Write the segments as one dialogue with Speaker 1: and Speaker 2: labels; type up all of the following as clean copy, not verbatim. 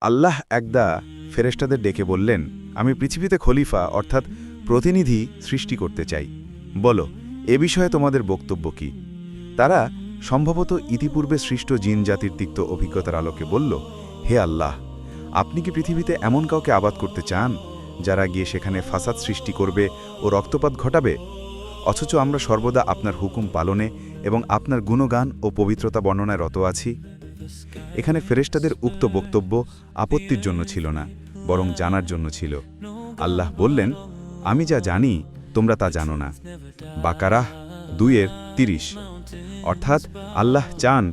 Speaker 1: আল্লাহ একদা ফেরেশতাদের ডেকে বললেন, আমি পৃথিবীতে খলিফা অর্থাৎ প্রতিনিধি সৃষ্টি করতে চাই। বলো, এ বিষয়ে তোমাদের বক্তব্য কি? তারা সম্ভবত ইতিপূর্বে সৃষ্ট জিন জাতির তিক্ত অভিজ্ঞতার আলোকে বলল, হে আল্লাহ, আপনি কি পৃথিবীতে এমন কাউকে আবাদ করতে চান যারা গিয়ে সেখানে ফাসাদ সৃষ্টি করবে ও রক্তপাত ঘটাবে? অথচ আমরা সর্বদা আপনার হুকুম পালনে এবং আপনার গুণগান ও পবিত্রতা বর্ণনায় রত আছি। এখানে ফেরেশতাদের উক্ত বক্তব্য আপত্তির জন্য ছিল না, বরং জানার জন্য ছিল। আল্লাহ বললেন, আমি যা জানি তোমরা তা জানো না। বাকারাহ 2:30। অর্থাৎ আল্লাহ চান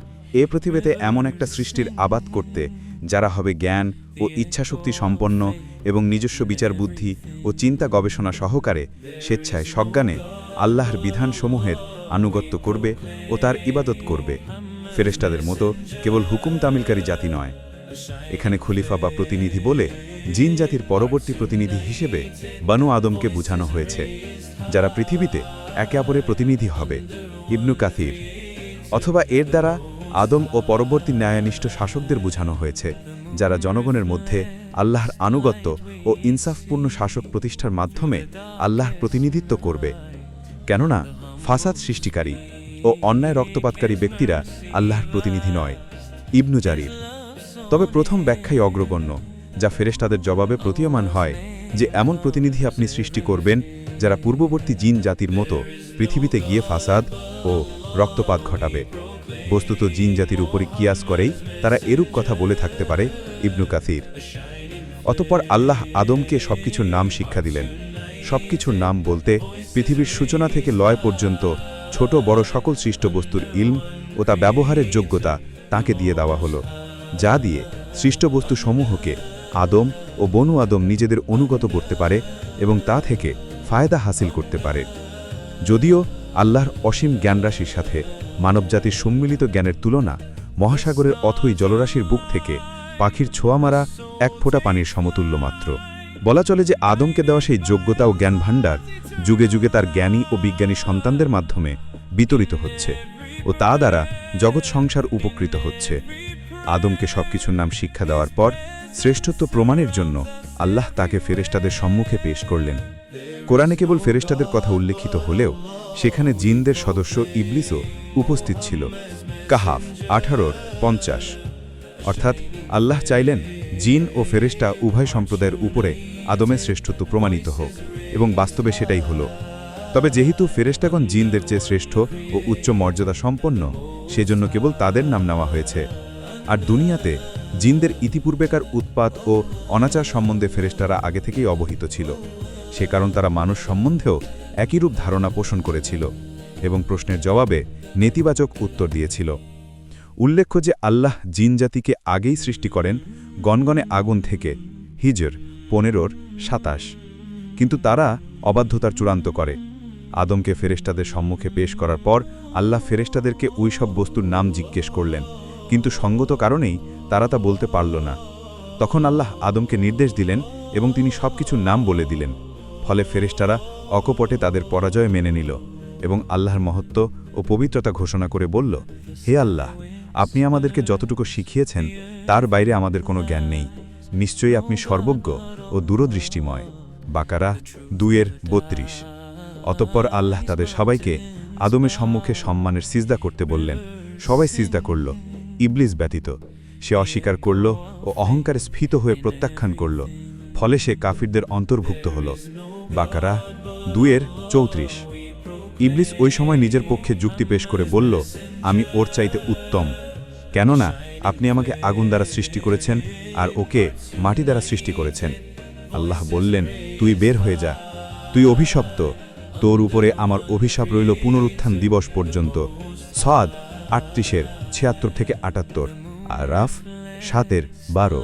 Speaker 1: এ পৃথিবীতে এমন একটা সৃষ্টির আবাদ করতে যারা হবে জ্ঞান ও ইচ্ছাশক্তি সম্পন্ন এবং নিজস্ব বিচার বুদ্ধি ও চিন্তা গবেষণা সহকারে স্বেচ্ছায় সজ্ঞানে আল্লাহর বিধানসমূহের আনুগত্য করবে ও তার ইবাদত করবে। ফেরেশতাদের মতো কেবল হুকুম তামিলকারী জাতি নয়। এখানে খলিফা বা প্রতিনিধি বলে জিন জাতির পরবর্তী প্রতিনিধি হিসেবে বানু আদমকে বোঝানো হয়েছে, যারা পৃথিবীতে একে অপরের প্রতিনিধি হবে। ইবনু কাসির। অথবা এর দ্বারা আদম ও পরবর্তী ন্যায়নিষ্ঠ শাসকদের বোঝানো হয়েছে, যারা জনগণের মধ্যে আল্লাহর আনুগত্য ও ইনসাফপূর্ণ শাসক প্রতিষ্ঠার মাধ্যমে আল্লাহর প্রতিনিধিত্ব করবে। কেননা ফাসাদ সৃষ্টিকারী ও অন্যায় রক্তপাতকারী ব্যক্তিরা আল্লাহর প্রতিনিধি নয়। ইবনু জারির। তবে প্রথম ব্যাখ্যাই অগ্রগণ্য, যা ফেরেশতাদের জবাবে প্রতীয়মান হয় যে এমন প্রতিনিধি আপনি সৃষ্টি করবেন যারা পূর্ববর্তী জিন জাতির মতো পৃথিবীতে গিয়ে ফাসাদ ও রক্তপাত ঘটাবে। বস্তুত জিন জাতির উপরই কিয়াস করেই তারা এরূপ কথা বলে থাকতে পারে। ইবনু কাসির। অতঃপর আল্লাহ আদমকে সবকিছুর নাম শিক্ষা দিলেন। সবকিছুর নাম বলতে পৃথিবীর সূচনা থেকে লয় পর্যন্ত ছোট বড় সকল সৃষ্ট বস্তুর ইলম ও তা ব্যবহারের যোগ্যতা তাঁকে দিয়ে দেওয়া হলো, যা দিয়ে সৃষ্ট বস্তু সমূহকে আদম ও বনু আদম নিজেদের অনুগত করতে পারে এবং তা থেকে ফায়দা হাসিল করতে পারে। যদিও আল্লাহর অসীম জ্ঞানরাশির সাথে মানবজাতির সম্মিলিত জ্ঞানের তুলনা মহাসাগরের অথই জলরাশির বুক থেকে পাখির ছোঁয়া মারা এক ফোঁটা পানির সমতুল্য মাত্র। বলা চলে যে আদমকে দেওয়া সেই যোগ্যতা ও জ্ঞান ভাণ্ডার যুগে যুগে তার জ্ঞানী ও বিজ্ঞানী সন্তানদের মাধ্যমে বিতরিত হচ্ছে ও তা দ্বারা জগৎ সংসার উপকৃত হচ্ছে। আদমকে সবকিছুর নাম শিক্ষা দেওয়ার পর শ্রেষ্ঠত্ব প্রমাণের জন্য আল্লাহ তাকে ফেরেশতাদের সম্মুখে পেশ করলেন। কোরআনে কেবল ফেরেশতাদের কথা উল্লেখিত হলেও সেখানে জিনদের সদস্য ইবলিসও উপস্থিত ছিল। কাহাফ 18:50। অর্থাৎ আল্লাহ চাইলেন জিন ও ফেরেশতা উভয় সম্প্রদায়ের উপরে আদমের শ্রেষ্ঠত্ব প্রমাণিত হোক, এবং বাস্তবে সেটাই হল। তবে যেহেতু ফেরেশতাগণ জিনদের চেয়ে শ্রেষ্ঠ ও উচ্চ মর্যাদা সম্পন্ন, সেজন্য কেবল তাদের নাম নেওয়া হয়েছে। আর দুনিয়াতে জিনদের ইতিপূর্বেকার উৎপাত ও অনাচার সম্বন্ধে ফেরেশতারা আগে থেকেই অবহিত ছিল। সে কারণ তারা মানুষ সম্বন্ধেও একইরূপ ধারণা পোষণ করেছিল এবং প্রশ্নের জবাবে নেতিবাচক উত্তর দিয়েছিল। উল্লেখ্য যে আল্লাহ জিন জাতিকে আগেই সৃষ্টি করেন গনগনে আগুন থেকে। হিজর 15:27। কিন্তু তারা অবাধ্যতার চূড়ান্ত করে। আদমকে ফেরেশতাদের সম্মুখে পেশ করার পর আল্লাহ ফেরেশতাদেরকে ওই সব বস্তুর নাম জিজ্ঞেস করলেন, কিন্তু সঙ্গত কারণেই তারা তা বলতে পারল না। তখন আল্লাহ আদমকে নির্দেশ দিলেন এবং তিনি সবকিছুর নাম বলে দিলেন। ফলে ফেরেশতারা অকপটে তাদের পরাজয় মেনে নিল এবং আল্লাহর মহত্ব ও পবিত্রতা ঘোষণা করে বলল, হে আল্লাহ, আপনি আমাদেরকে যতটুকু শিখিয়েছেন তার বাইরে আমাদের কোনো জ্ঞান নেই। নিশ্চয়ই আপনি সর্বজ্ঞ ও দূরদৃষ্টিময়। বাকারা 2:32। অতঃপর আল্লাহ তাদের সবাইকে আদমের সম্মুখে সম্মানের সিজদা করতে বললেন। সবাই সিজদা করল, ইবলিস ব্যতীত। সে অস্বীকার করল ও অহংকারে স্ফীত হয়ে প্রত্যাখ্যান করল। ফলে সে কাফিরদের অন্তর্ভুক্ত হল। বাকারা 2:34। ইবলিস ওই সময় নিজের পক্ষে যুক্তি পেশ করে বলল, আমি ওর চাইতে উত্তম, কেননা আপনি আমাকে আগুন দ্বারা সৃষ্টি করেছেন আর ওকে মাটি দ্বারা সৃষ্টি করেছেন। আল্লাহ বললেন, তুই বের হয়ে যা, তুই অভিশপ্ত, তোর উপরে আমার অভিশাপ রইল পুনরুত্থান দিবস পর্যন্ত। সদ 38:76-78। আর রাফ 7:12।